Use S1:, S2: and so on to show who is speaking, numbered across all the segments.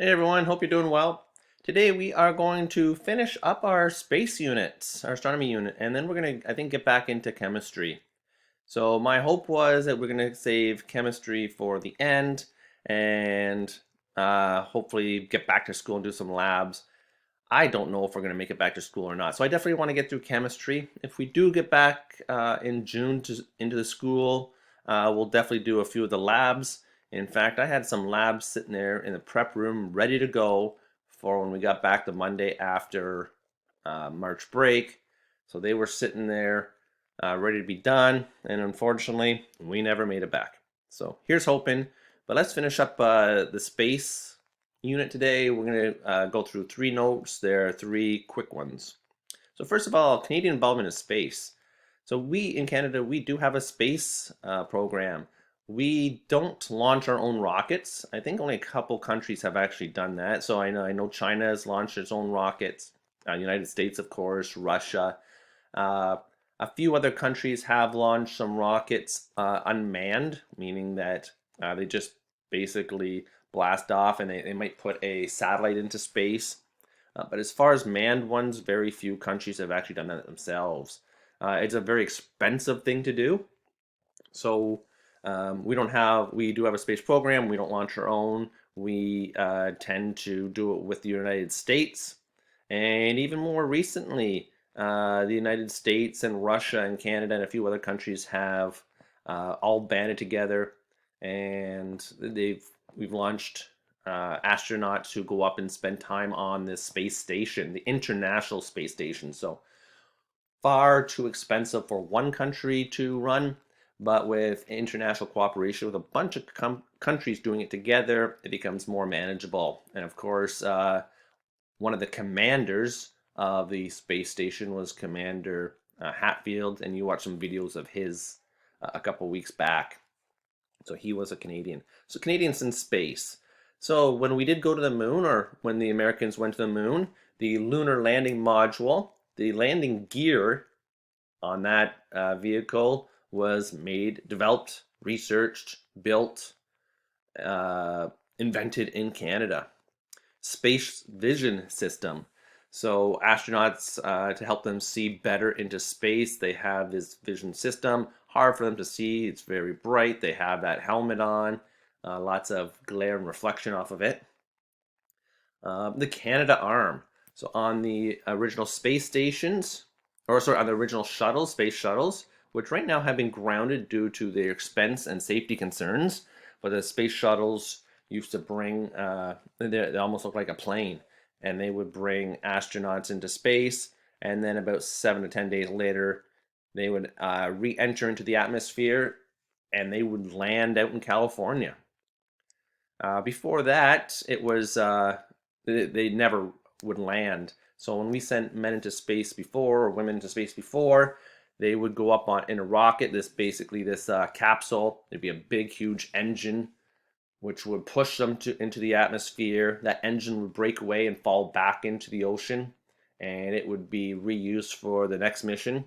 S1: Hey everyone, hope you're doing well. Today we are going to finish up our space units, our astronomy unit, and then we're going to, I think, get back into chemistry. So my hope was that we're going to save chemistry for the end and hopefully get back to school and do some labs. I don't know if we're going to make it back to school or not. So I definitely want to get through chemistry. If we do get back in June into the school, we'll definitely do a few of the labs. In fact, I had some labs sitting there in the prep room ready to go for when we got back the Monday after March break. So they were sitting there ready to be done. And unfortunately, we never made it back. So here's hoping. But let's finish up the space unit today. We're going to go through three notes. There are three quick ones. So first of all, Canadian involvement in space. So we in Canada, we do have a space program. We don't launch our own rockets. I think only a couple countries have actually done that. So I know China has launched its own rockets. United States, of course, Russia. Uh, a few other countries have launched some rockets unmanned, meaning that they just basically blast off and they might put a satellite into space. But as far as manned ones, very few countries have actually done that themselves. It's a very expensive thing to do. So we do have a space program. We don't launch our own. We tend to do it with the United States. And even more recently, the United States and Russia and Canada and a few other countries have all banded together, and we've launched astronauts who go up and spend time on this space station, the International Space Station. So far too expensive for one country to run, but with international cooperation with a bunch of countries doing it together, it becomes more manageable. And of course, one of the commanders of the space station was Commander Hatfield, and you watched some videos of his a couple weeks back. So he was a Canadian. So Canadians in space. So when we did go to the moon, or when the Americans went to the moon, the lunar landing module, the landing gear on that vehicle was made, developed, researched, built, invented in Canada. Space vision system. So astronauts, to help them see better into space, they have this vision system. Hard for them to see. It's very bright. They have that helmet on. Lots of glare and reflection off of it. The Canadarm. So on the original space stations, or sorry, on the original shuttles, space shuttles, which right now have been grounded due to their expense and safety concerns, but the space shuttles used to bring, they almost look like a plane, and they would bring astronauts into space, and then about 7 to 10 days later, they would re-enter into the atmosphere, and they would land out in California. Before that, it was they never would land. So when we sent men into space before, or women into space before, they would go up on in a rocket. This capsule. There'd be a big, huge engine which would push them into the atmosphere. That engine would break away and fall back into the ocean, and it would be reused for the next mission.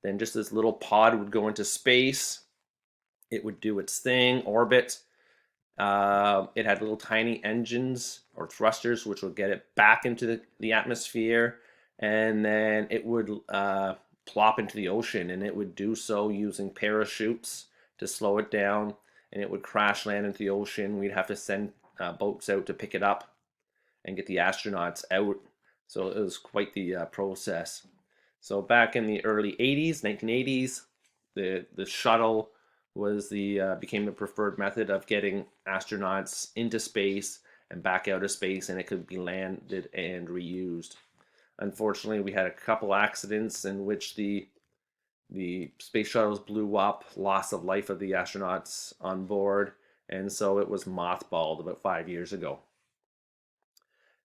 S1: Then just this little pod would go into space. It would do its thing, orbit. It had little tiny engines or thrusters, which would get it back into the atmosphere, and then it would plop into the ocean, and it would do so using parachutes to slow it down, and it would crash land into the ocean. We'd have to send boats out to pick it up and get the astronauts out. So it was quite the process. So back in the early 80s, 1980s, the shuttle was the became the preferred method of getting astronauts into space and back out of space, and it could be landed and reused. Unfortunately, we had a couple accidents in which the space shuttles blew up, loss of life of the astronauts on board, and so it was mothballed about 5 years ago.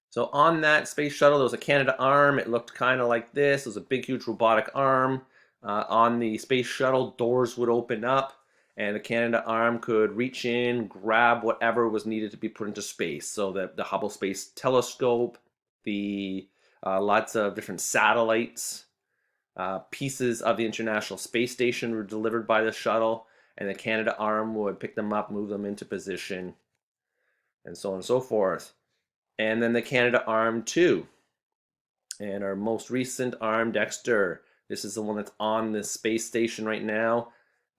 S1: So on that space shuttle, there was a Canadarm. It looked kind of like this. It was a big, huge robotic arm. On the space shuttle, doors would open up, and the Canadarm could reach in, grab whatever was needed to be put into space. So the Hubble Space Telescope, the lots of different satellites, pieces of the International Space Station were delivered by the shuttle, and the Canadarm would pick them up, move them into position, and so on and so forth. And then the Canadarm2. And our most recent arm, Dexter. This is the one that's on the space station right now.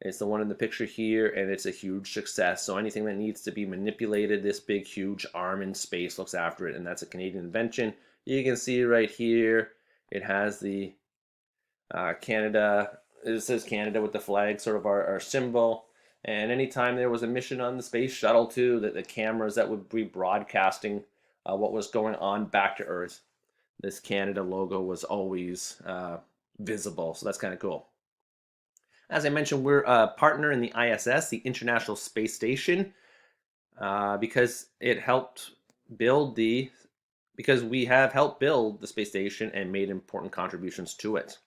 S1: It's the one in the picture here, and it's a huge success. So anything that needs to be manipulated, this big, huge arm in space looks after it, and that's a Canadian invention. You can see right here, it has the Canada. It says Canada with the flag, sort of our symbol. And anytime there was a mission on the space shuttle too, that the cameras that would be broadcasting what was going on back to Earth, this Canada logo was always visible. So that's kind of cool. As I mentioned, we're a partner in the ISS, the International Space Station, because it helped build because we have helped build the space station and made important contributions to it.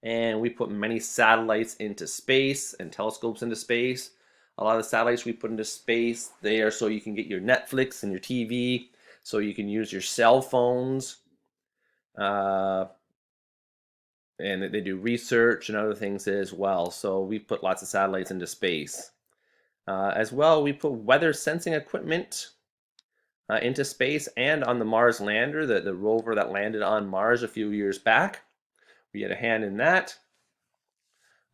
S1: And we put many satellites into space and telescopes into space. A lot of the satellites we put into space, they are so you can get your Netflix and your TV, so you can use your cell phones. And they do research and other things as well. So we put lots of satellites into space. As well, we put weather sensing equipment into space and on the Mars lander, the rover that landed on Mars a few years back. We had a hand in that.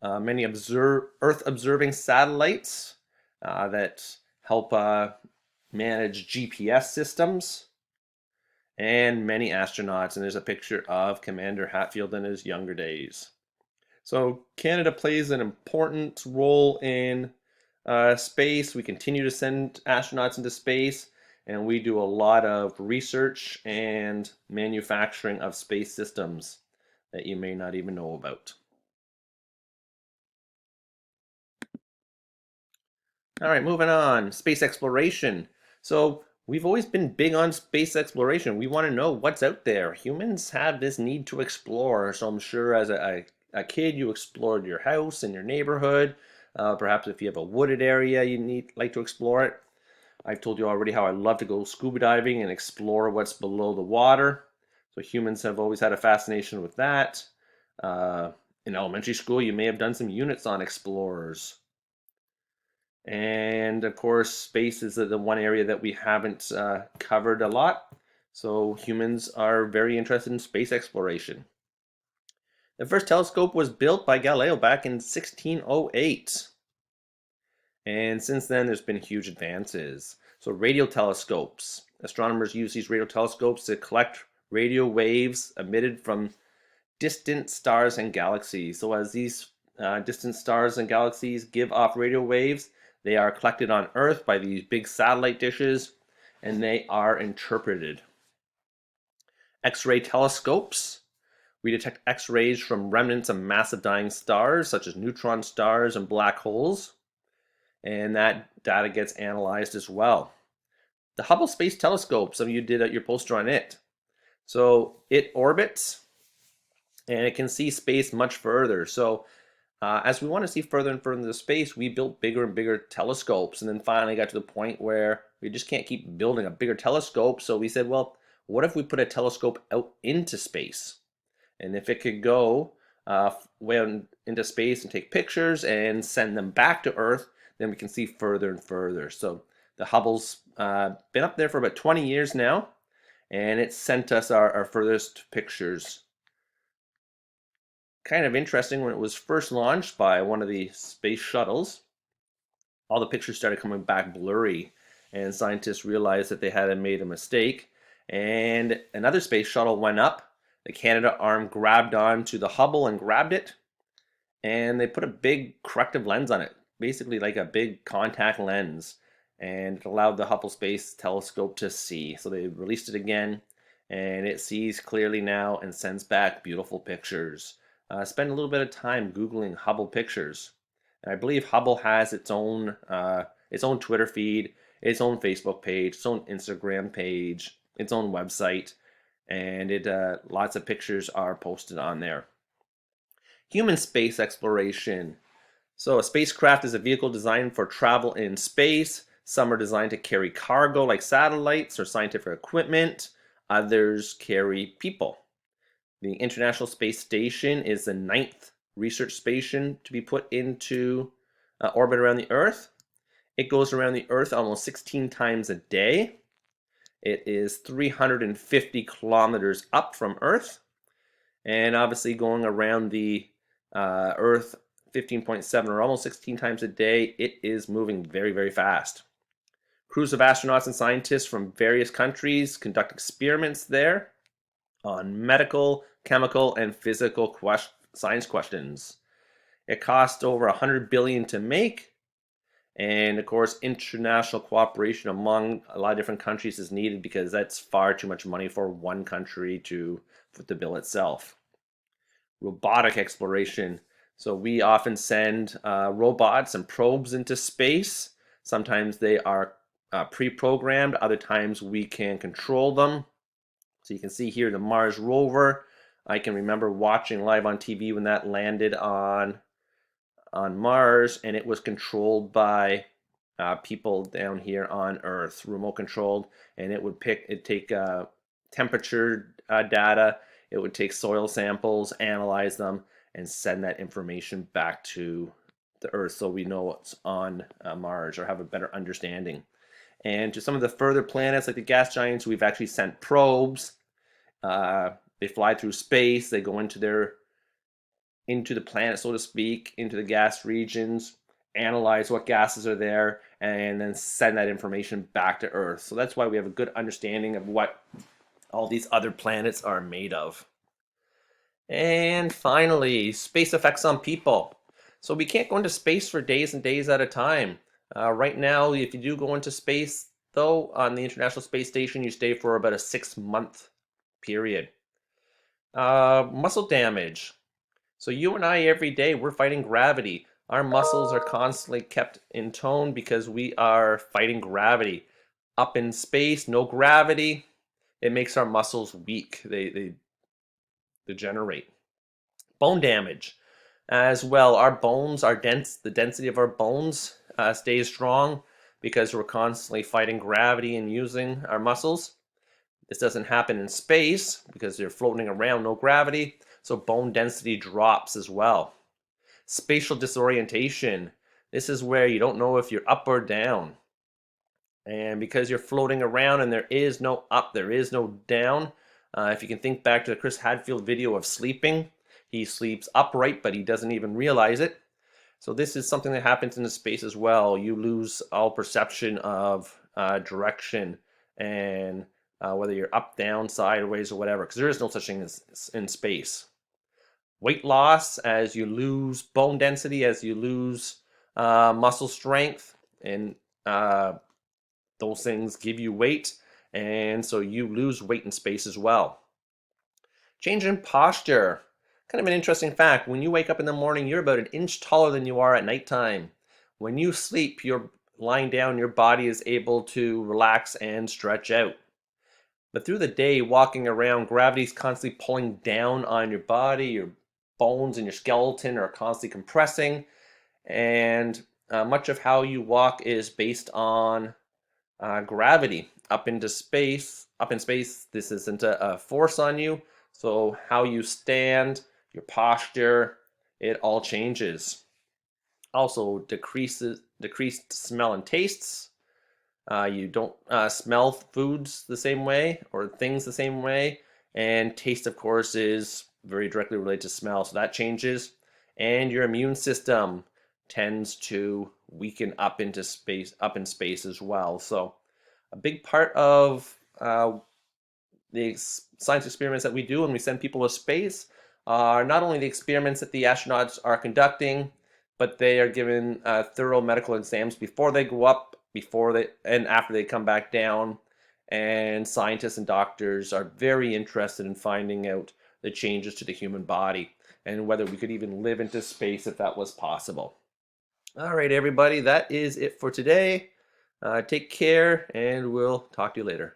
S1: Many Earth observing satellites that help manage GPS systems, and many astronauts. And there's a picture of Commander Hatfield in his younger days. So Canada plays an important role in space. We continue to send astronauts into space, and we do a lot of research and manufacturing of space systems that you may not even know about. All right, moving on. Space exploration. So we've always been big on space exploration. We want to know what's out there. Humans have this need to explore. So I'm sure as a kid, you explored your house and your neighborhood. Perhaps if you have a wooded area, you like to explore it. I've told you already how I love to go scuba diving and explore what's below the water. So humans have always had a fascination with that. In elementary school, you may have done some units on explorers. And of course, space is the one area that we haven't covered a lot. So humans are very interested in space exploration. The first telescope was built by Galileo back in 1608. And since then, there's been huge advances. So radio telescopes. Astronomers use these radio telescopes to collect radio waves emitted from distant stars and galaxies. So as these distant stars and galaxies give off radio waves, they are collected on Earth by these big satellite dishes, and they are interpreted. X-ray telescopes. We detect X-rays from remnants of massive dying stars, such as neutron stars and black holes, and that data gets analyzed as well. The Hubble Space Telescope, some of you did your poster on it. So it orbits, and it can see space much further. So as we want to see further and further into space, we built bigger and bigger telescopes, and then finally got to the point where we just can't keep building a bigger telescope. So we said, well, what if we put a telescope out into space? And if it could go way out into space and take pictures and send them back to Earth, then we can see further and further. So the Hubble's been up there for about 20 years now, and it sent us our furthest pictures. Kind of interesting, when it was first launched by one of the space shuttles, all the pictures started coming back blurry, and scientists realized that they had made a mistake. And another space shuttle went up. The Canadarm grabbed onto the Hubble and grabbed it, and they put a big corrective lens on it, basically like a big contact lens, and it allowed the Hubble Space Telescope to see. So they released it again, and it sees clearly now and sends back beautiful pictures. Spend a little bit of time Googling Hubble pictures. And I believe Hubble has its own Twitter feed, its own Facebook page, its own Instagram page, its own website, and lots of pictures are posted on there. Human space exploration. So a spacecraft is a vehicle designed for travel in space. Some are designed to carry cargo like satellites or scientific equipment. Others carry people. The International Space Station is the 9th research station to be put into orbit around the Earth. It goes around the Earth almost 16 times a day. It is 350 kilometers up from Earth, and obviously going around the Earth 15.7 or almost 16 times a day, it is moving very, very fast. Crews of astronauts and scientists from various countries conduct experiments there on medical, chemical, and physical science questions. It cost over 100 billion to make, and of course, international cooperation among a lot of different countries is needed because that's far too much money for one country to foot the bill itself. Robotic exploration. So we often send robots and probes into space. Sometimes they are pre-programmed. Other times we can control them. So you can see here the Mars rover. I can remember watching live on TV when that landed on Mars, and it was controlled by people down here on Earth, remote controlled, and it would take temperature data, it would take soil samples, analyze them, and send that information back to the Earth so we know what's on Mars or have a better understanding. And to some of the further planets like the gas giants, we've actually sent probes. They fly through space, they go into the planet, so to speak, into the gas regions, analyze what gases are there, and then send that information back to Earth. So that's why we have a good understanding of what all these other planets are made of. And finally, space effects on people. So we can't go into space for days and days at a time. Right now, if you do go into space, though, on the International Space Station, you stay for about a 6-month period. Muscle damage. So you and I, every day, we're fighting gravity. Our muscles are constantly kept in tone because we are fighting gravity. Up in space, no gravity, it makes our muscles weak. They degenerate. Bone damage as well. Our bones are dense. The density of our bones stays strong because we're constantly fighting gravity and using our muscles. This doesn't happen in space because they're floating around, no gravity, so bone density drops as well. Spatial disorientation. This is where you don't know if you're up or down. And because you're floating around and there is no up, there is no down. If you can think back to the Chris Hadfield video of sleeping, he sleeps upright, but he doesn't even realize it. So this is something that happens in the space as well. You lose all perception of direction and whether you're up, down, sideways, or whatever, because there is no such thing as in space. Weight loss, as you lose bone density, as you lose muscle strength, and those things give you weight, and so you lose weight in space as well. Change in posture. Kind of an interesting fact. When you wake up in the morning, you're about 1 inch taller than you are at nighttime. When you sleep, you're lying down, your body is able to relax and stretch out. But through the day, walking around, gravity's constantly pulling down on your body, your bones and your skeleton are constantly compressing, and much of how you walk is based on gravity. Up in space, this isn't a force on you, so how you stand, your posture, it all changes. Also, decreased smell and tastes. You don't smell foods the same way or things the same way. And taste, of course, is very directly related to smell. So that changes. And your immune system tends to weaken up in space as well. So a big part of the science experiments that we do when we send people to space are not only the experiments that the astronauts are conducting, but they are given thorough medical exams before they go up, and after they come back down. And scientists and doctors are very interested in finding out the changes to the human body and whether we could even live into space if that was possible. All right, everybody, that is it for today. Take care, and we'll talk to you later.